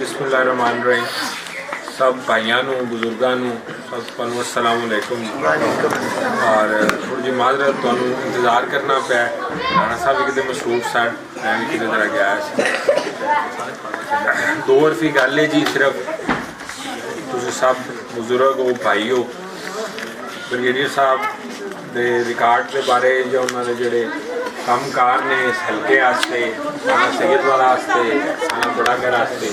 बिस्मिल्लाहिर्रहमानिर्रहीम। सब भाइयों बुजुर्गों सब अस्सलाम वालेकुम। और थोड़ी जी माजरत तो इंतज़ार करना पे राणा साहब भी कितने मसरूफ सन, मैं भी कितने तरह गया। दो अरफी गल है जी, सिर्फ तुम सब बुजुर्ग हो, भाई हो। ब्रिगेडियर साहब के रिकॉर्ड के बारे या उन्होंने जोड़े कामकार ने इस हल्के वास्ते, राणा सैयद वाला वास्ते, राणा बड़ागढ़ वास्ते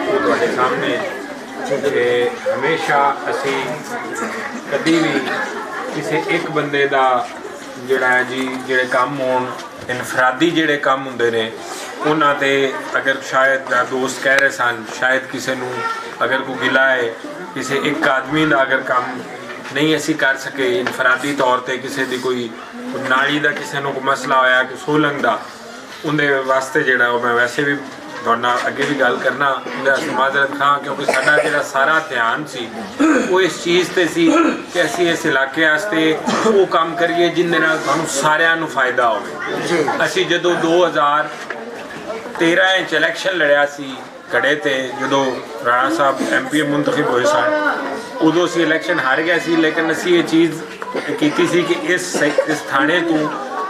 वो तुहाडे सामने कि हमेशा असी कभी भी किसी एक बंदे का जोड़ा है जी जोड़े काम होन इनफरादी जोड़े काम होंगे ने उन्होंने अगर शायद दोस्त कह रहे सन शायद किसी को अगर कोई गिला है किसी एक आदमी का अगर काम नहीं असी कर सके इनफरादी तौर पर किसी की कोई नाली का किसी को मसला होया कि सोलंग का उनके वास्ते जोड़ा मैं वैसे भी थोड़ा अगे भी गल करना माजरत खां क्योंकि साडा जो सारा ध्यान सी वो इस चीज़ से सी कि असी इस इलाके वास्ते वो काम करिए जिंदे नाल तुहानू सारियां नू फायदा होवे। असी जदों 2013 इलेक्शन लड़िया सी घड़े ते जो राणा साहब MP मुंतखब होए सन उदों असी इलेक्शन हार गए सी, लेकिन असी ये चीज़ की सी कि इस थाने तो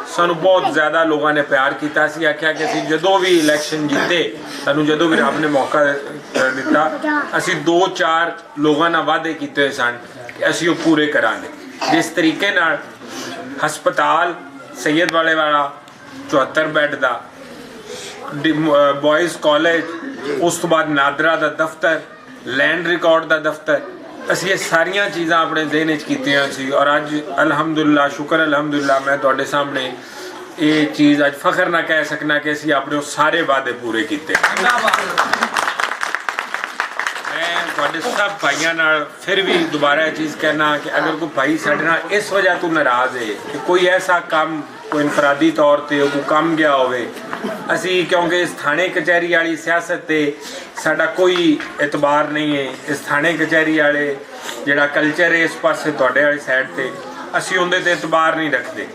सानू बहुत ज़्यादा लोगों ने प्यार किया, आख्या कि असी जदों भी इलेक्शन जीते सानू जदों भी रब ने मौका दिता असी 2-4 लोगों ने वादे किए सन कि असी वो पूरे करांगे। जिस तरीके नाल हस्पताल सैयद वाले वाला 74 बैड का बॉयज़ कॉलेज उस तो बाद नादरा का दफ्तर लैंड रिकॉर्ड का दफ्तर असी ये सारिया चीज़ा अपने ज़हन कीतियां सी और अज अलहमदुलिल्लाह शुक्र अलहमदुलिल्लाह मैं तुहाडे सामने ये चीज़ अज फखर ना कह सकना कि असी अपने सारे वादे पूरे किए। मैं तुहाडे सब भाइयों नाल फिर भी दोबारा ये चीज़ कहना कि अगर कोई भाई साडे नाल इस वजह तो नाराज़ है कि कोई ऐसा काम कोई इनफरादी तौर पर कोई काम गया होवे असी क्योंकि इस थाने कचहरी वाली सियासत से साडा कोई एतबार नहीं है। इस थाने कचहरी वाले जिहड़ा कल्चर है इस पासे तुहाडे वाली साइड ते असी उहदे ते एतबार नहीं रखते।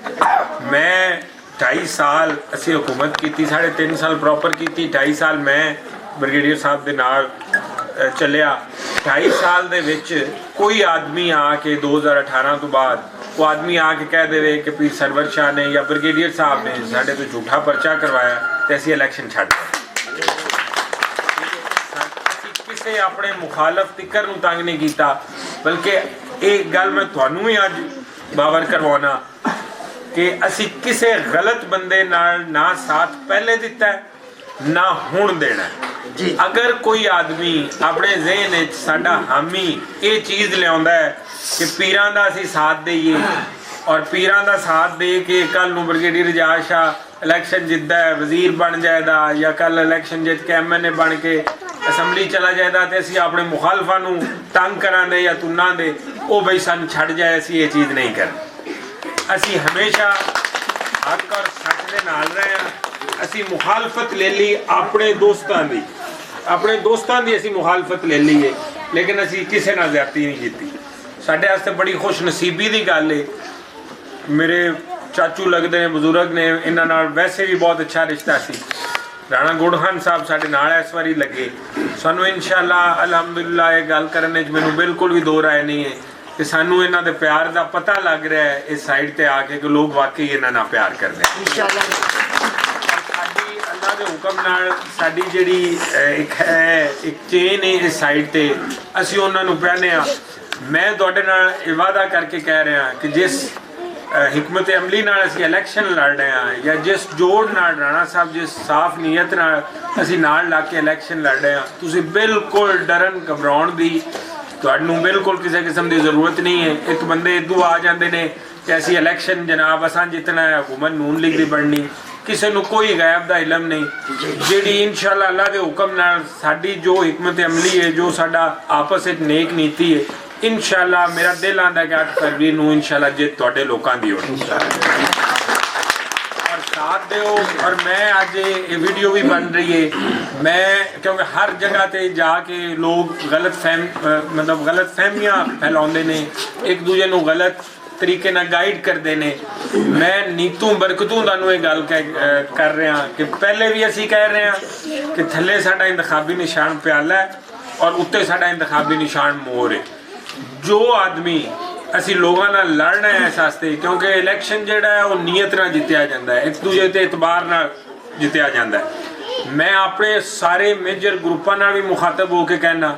मैं 2.5 साल असी हुकूमत की 3.5 साल प्रॉपर की 2.5 साल मैं ब्रिगेडियर साहब के नाल चलिया। 2.5 साल दे विच कोई आदमी आके 2018 तो बाद वो आदमी आके कह दे कि पीर सरवर शाह ने या ब्रिगेडियर साहब ने साढ़े तो झूठा पर्चा करवाया तो असी इलेक्शन छड्ड किसी अपने मुखालफ तिकर नूं तंग नहीं किया, बल्कि एक गल मैं तुहानू ही अज बावर करवाना कि असी किसी गलत बंदे नाल ना साथ पहले दिता है ना हुण देना है। अगर कोई आदमी अपने ज़हन साडा हामी ये चीज़ लिया है कि पीरां दा असी साथ देइए और पीरां दा साथ दे के कल नूं ब्रिगेडियर एजाज शाह इलेक्शन जितदा है वजीर बन जाएगा या कल इलेक्शन जित के MNA बन के असैम्बली चला जाएगा तो असी अपने मुखालफां नूं तंग करां दे या तुना दे वो बई सानूं छड्ड जाए असी ये चीज़ नहीं कर। असी हमेशा हक और सच दे नाल रहे हैं। असी मुखालफत ले ली अपने दोस्तों की असी मुखालफत ले ली है, लेकिन असी किसी नाल ज़्यादती नहीं की। साढ़े वास्ते बड़ी खुश नसीबी की गल है मेरे चाचू लगते हैं बुजुर्ग ने इन्हां नाल वैसे भी बहुत अच्छा रिश्ता सी। राणा गुड़हन साहब साढ़े नाल इस बारी लगे सानू इंशाअल्लाह अल्हम्दुलिल्लाह ये गल करने मैनू बिल्कुल भी दो राय नहीं है कि सानू इन्हां दे प्यार का पता लग रहा है इस साइड ते आके कि लोग वाकई इन्हां नाल प्यार करते हैं। इंशाअल्लाह अल्लाह के हुक्म नाल साडी जिहड़ी एक चेन है इस साइड ते असीं उन्हां नूं कहने आ। मैं तुहाडे नाल ये वादा करके कह रहा कि जिस हिकमत अमली नाल असीं इलेक्शन लड़ रहे हैं या जिस जोड़ नाल राणा साहब जिस साफ नीयत नाल असीं नाल ला के इलेक्शन लड़ रहे हैं तुसीं बिल्कुल डरन घबराउण दी तुहानूं बिल्कुल किसी किस्म की जरूरत नहीं है। एक बंदे इदू आ जाते हैं कि असीं इलेक्शन जनाब असां जितना है हुकूमत नून लीग की बननी किसी को कोई गैब का इलम नहीं। जी इंशाअल्लाह अल्लाह के हुक्म नाल साडी जो हिकमत अमली है जो साडा आपस में नेक नीति है इंशाअल्लाह मेरा दिल आंदा कि 8 फरवरी नूं इंशाअल्लाह जित तुहाडे लोकां दी होनी और साथ दो। और मैं आज ये वीडियो भी बन रही है मैं क्योंकि हर जगह ते जाके लोग गलत फहमियां फैलाउंदे ने एक दूजे नूं गलत तरीके नाल गाइड करते हैं। मैं नीतू बरकतू तुहानूं ये गल कर रहा कि पहले भी असी कह रहे हैं कि थले साडा इंतखाबी निशान प्याला है और उत्ते साडा इंतखाबी निशान मोर है। जो आदमी असी लोगों नाल लड़ना है इस वास्ते, क्योंकि इलैक्शन जिहड़ा है वो नीयत नाल जित्तिया जाता है, एक दूजे ते इतबार नाल जित्तिया जाता है। मैं अपने सारे मेजर ग्रुपों नाल भी मुखातब होकर कहना,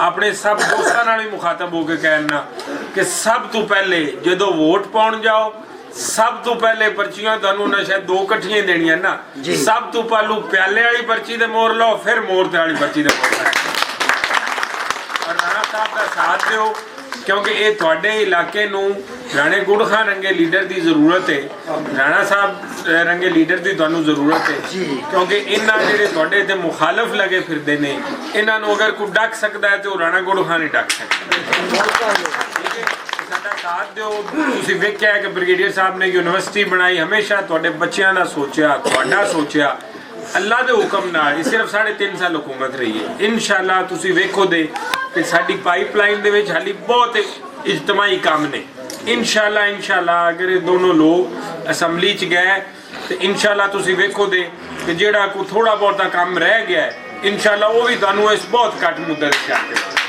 अपने सब दोस्तों नाल भी मुखातब होकर कहना कि सब तो पहले जो वोट पाउण जाओ, सब तो पहले पर्चियां तुहानूं ना शायद 2 इकट्ठियां देनियां ना, सब तो पहलू प्याले वाली पर्ची दे मोर लो, फिर मोर ते वाली पर्ची दे मोर लो और राणा साहब का साथ दो, क्योंकि ये तुहाडे इलाके नूं राणे गुड़ खान रंगे लीडर की जरूरत है। राणा साहब रंगे लीडर की तुहानूं जरूरत है, क्योंकि इन्हां जिहड़े तुहाडे ते मुखालफ लगे फिरदे ने, इन्हां नूं अगर कोई डक सकदा है तो राणा गुड़ खान ही डक सकदा है। साडा साथ दिओ। तुसीं वेखिआ कि ब्रिगेडियर साहब ने यूनिवर्सिटी बनाई, हमेशा तुहाडे बच्चिआं दा सोचिआ, तुहाडा सोचिआ, अल्लाह के हुक्म नाल सिर्फ 3.5 साल हुकूमत रही है। इंशाअल्लाह तुसीं वेखो दे कि साडी पाइपलाइन दे विच हाली बहुत इज्तमाही काम ने। इंशाअल्लाह अगर ये दोनों लोग असैम्बली च गए तो इंशाअल्लाह तुसीं वेखो दे कि जिहड़ा कोई थोड़ा बहुता काम रह गया है, इंशाअल्लाह वो भी तुहानूं इस बहुत घट मुद्दत करके